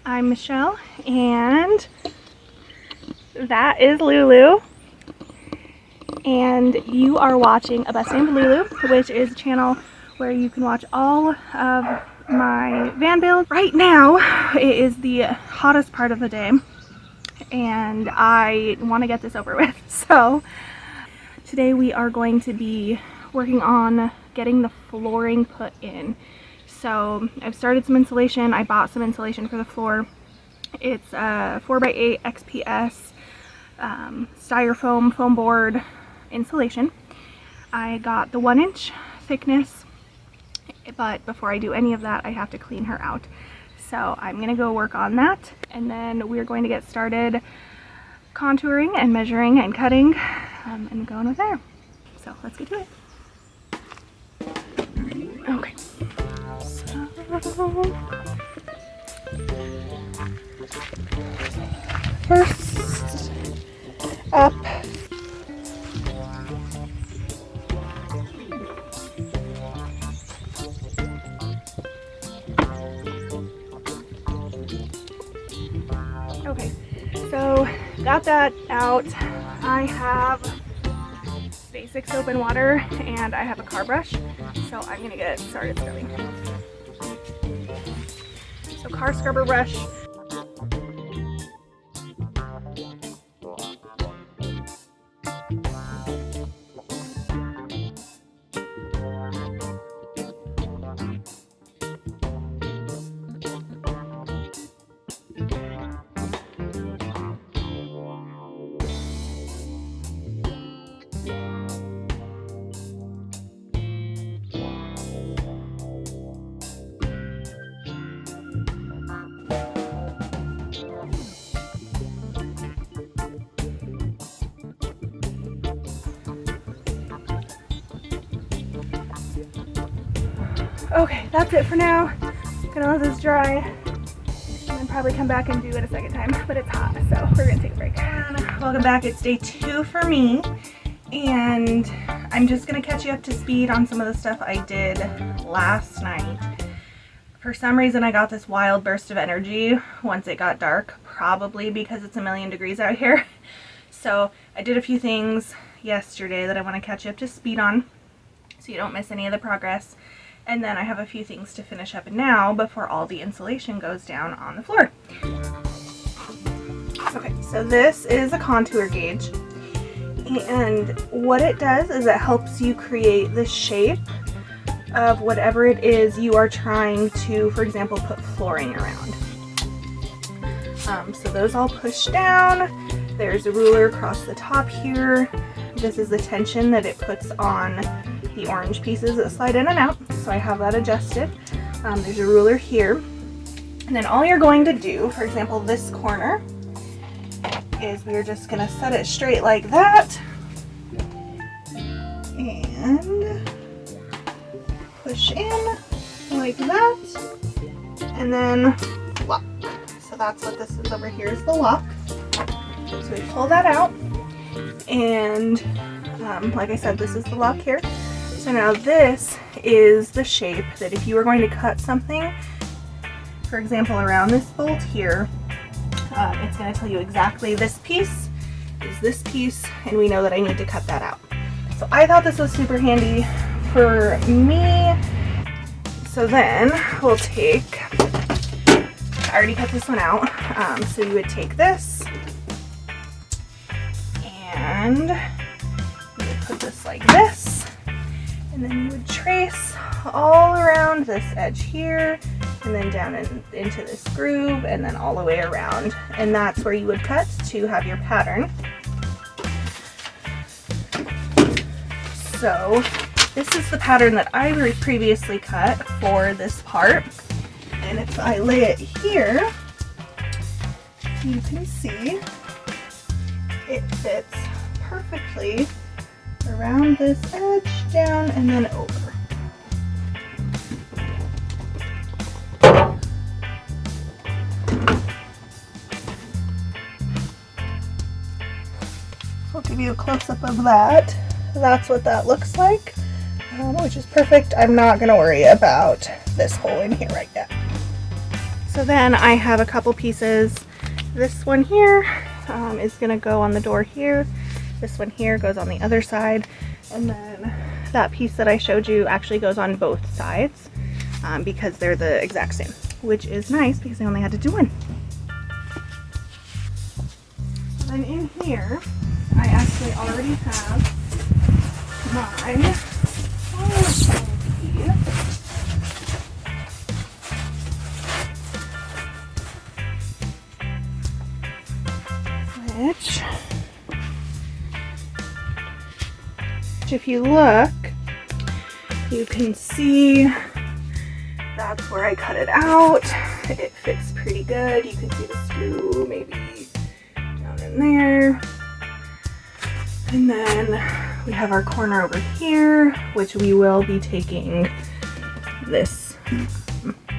I'm Michelle, and that is Lulu, and you are watching A Bus Named Lulu, which is a channel where you can watch all of my van builds. Right now, it is the hottest part of the day, and I want to get this over with. So today we are going to be working on getting the flooring put in. So I've started some insulation. I bought some insulation for the floor. It's a 4x8 XPS styrofoam foam board insulation. I got the 1-inch thickness, but before I do any of that, I have to clean her out. So I'm gonna go work on that, and then we're going to get started contouring and measuring and cutting and going with there. So let's get to it. Okay. So first up, okay, so got that out. I have basic soap and water, and I have a car brush, so I'm gonna get started scrubbing. So car scrubber brush. Okay, that's it for now. Gonna let this dry and then probably come back and do it a second time, but it's hot, so we're gonna take a break. Welcome back. It's day 2 for me, and I'm just gonna catch you up to speed on some of the stuff I did last night. For some reason, I got this wild burst of energy once it got dark, probably because it's a million degrees out here. So I did a few things yesterday that I want to catch you up to speed on so you don't miss any of the progress. And then I have a few things to finish up now before all the insulation goes down on the floor. Okay, so this is a contour gauge. And what it does is it helps you create the shape of whatever it is you are trying to, for example, put flooring around. So those all push down. There's a ruler across the top here. This is the tension that it puts on the orange pieces that slide in and out, so I have that adjusted. There's a ruler here, and then all you're going to do, for example, this corner, is we're just going to set it straight like that, and push in like that, and then lock. So that's what this is over here, is the lock. So we pull that out, and like I said, this is the lock here. So now this is the shape that if you were going to cut something, for example, around this bolt here, it's going to tell you exactly this piece is this piece, and we know that I need to cut that out. So I thought this was super handy for me. So then we'll take, I already cut this one out, so you would take this and you would put this like this. And then you would trace all around this edge here, and then down into this groove, and then all the way around. And that's where you would cut to have your pattern. So this is the pattern that I previously cut for this part. And if I lay it here, you can see it fits perfectly around this edge, down, and then over. So I'll give you a close-up of that. That's what that looks like, which is perfect. I'm not going to worry about this hole in here right now. So then I have a couple pieces. This one here is gonna go on the door here. This one here goes on the other side. And then that piece that I showed you actually goes on both sides because they're the exact same, which is nice because I only had to do one. So then in here, I actually already have my which if you look, you can see that's where I cut it out. It fits pretty good. You can see the screw maybe down in there. And then we have our corner over here, which we will be taking this.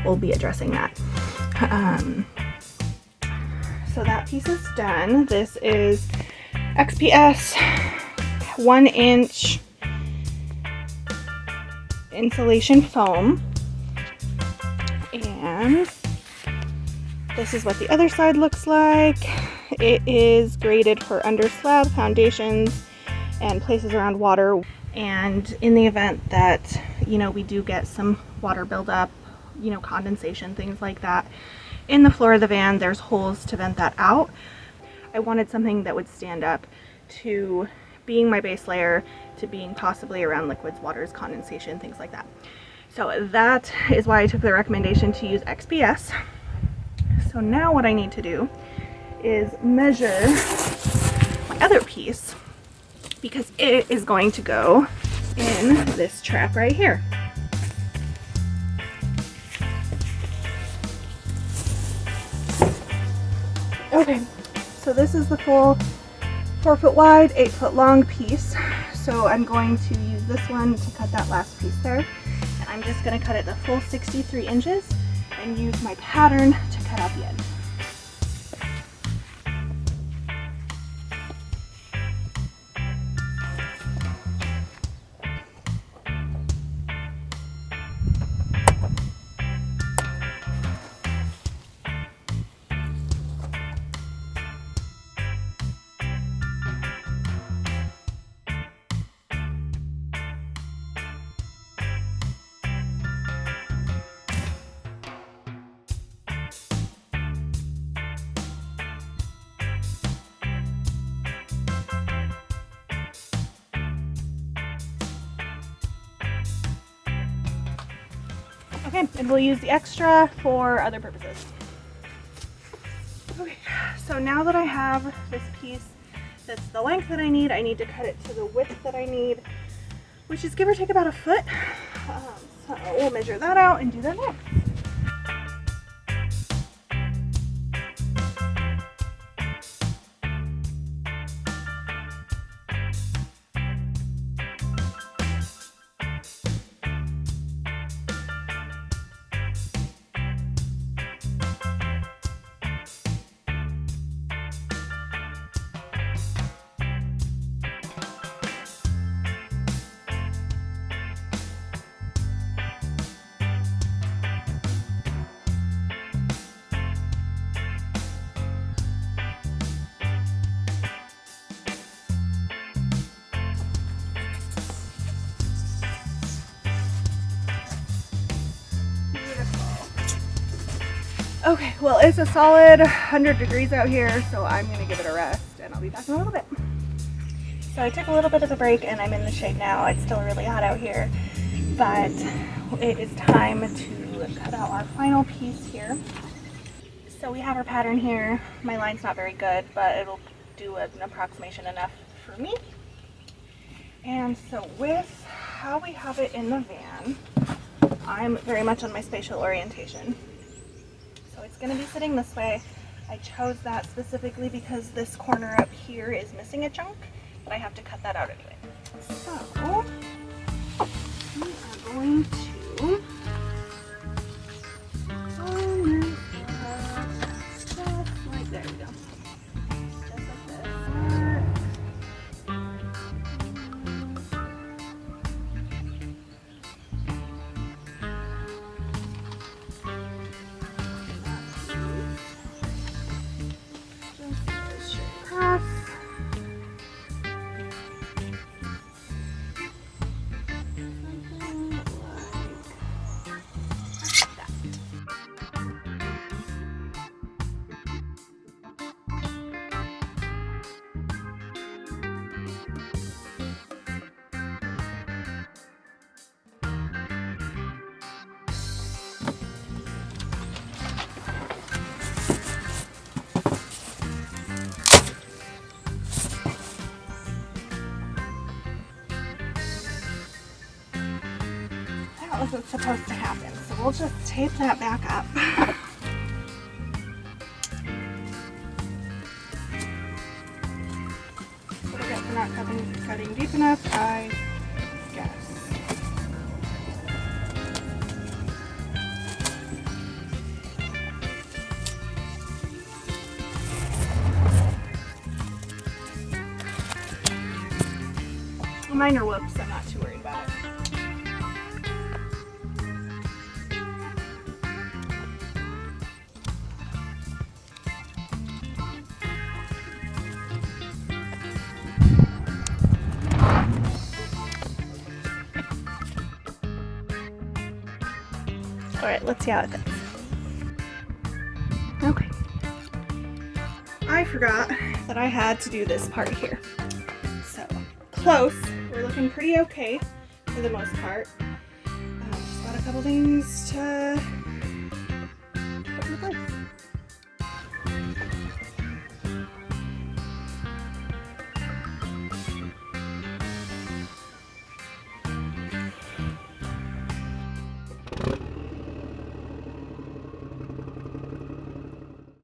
We'll be addressing that. So that piece is done. This is XPS 1-inch insulation foam. And this is what the other side looks like. It is graded for under slab foundations and places around water. And in the event that, you know, we do get some water buildup, you know, condensation, things like that, in the floor of the van, there's holes to vent that out. I wanted something that would stand up to being my base layer, to being possibly around liquids, waters, condensation, things like that. So that is why I took the recommendation to use XPS. So now what I need to do is measure my other piece because it is going to go in this trap right here. Okay, so this is the full 4 foot wide, 8 foot long piece. So I'm going to use this one to cut that last piece there. And I'm just going to cut it the full 63 inches and use my pattern to cut out the end. Okay, and we'll use the extra for other purposes. Okay, so now that I have this piece that's the length that I need to cut it to the width that I need, which is give or take about 1 foot. So we'll measure that out and do that next. Okay, well, it's a solid 100 degrees out here, so I'm gonna give it a rest and I'll be back in a little bit. So I took a little bit of a break and I'm in the shade now. It's still really hot out here, but it is time to cut out our final piece here. So we have our pattern here. My line's not very good, but it'll do an approximation enough for me. And so with how we have it in the van, I'm very much on my spatial orientation. So it's going to be sitting this way. I chose that specifically because this corner up here is missing a chunk, but I have to cut that out anyway. So we are going to just like, there we go. Just like this. that wasn't supposed to happen, so we'll just tape that back up. What I get for not cutting deep enough, I guess. Minor whoops, I'm not too worried about it. Alright, let's see how it fits. Okay. I forgot that I had to do this part here. So, close. We're looking pretty okay for the most part. Just got a couple things to put in place.